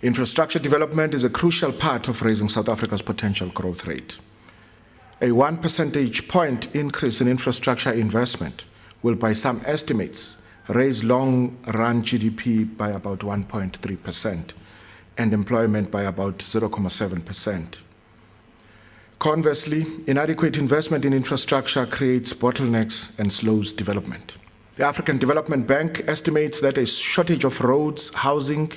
Infrastructure development is a crucial part of raising South Africa's potential growth rate. A 1 percentage point increase in infrastructure investment will, by some estimates, raise long-run GDP by about 1.3% and employment by about 0.7%. Conversely, inadequate investment in infrastructure creates bottlenecks and slows development. The African Development Bank estimates that a shortage of roads, housing,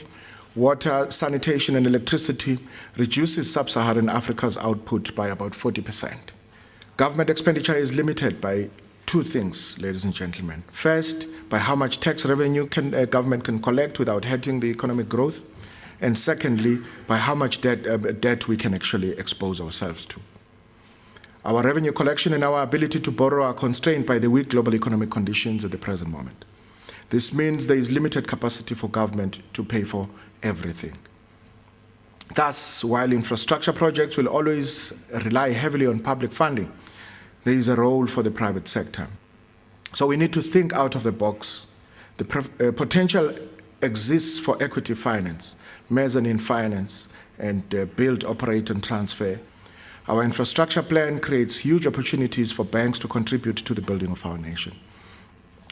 water, sanitation, and electricity reduces sub-Saharan Africa's output by about 40%. Government expenditure is limited by two things, ladies and gentlemen. First, by how much tax revenue government can collect without hurting the economic growth. And secondly, by how much debt we can actually expose ourselves to. Our revenue collection and our ability to borrow are constrained by the weak global economic conditions at the present moment. This means there is limited capacity for government to pay for everything. Thus, while infrastructure projects will always rely heavily on public funding, there is a role for the private sector. So we need to think out of the box. The potential exists for equity finance, mezzanine finance, and build, operate, and transfer. Our infrastructure plan creates huge opportunities for banks to contribute to the building of our nation.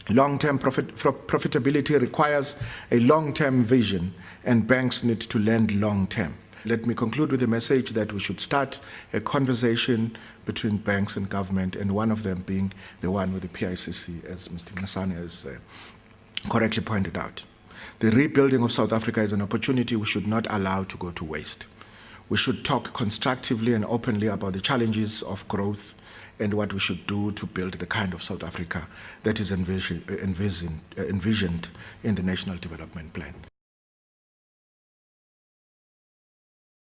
Long-term profitability requires a long-term vision, and banks need to lend long-term. Let me conclude with the message that we should start a conversation between banks and government, and one of them being the one with the PICC, as Mr. Masani has correctly pointed out. The rebuilding of South Africa is an opportunity we should not allow to go to waste. We should talk constructively and openly about the challenges of growth and what we should do to build the kind of South Africa that is envisioned in the National Development Plan.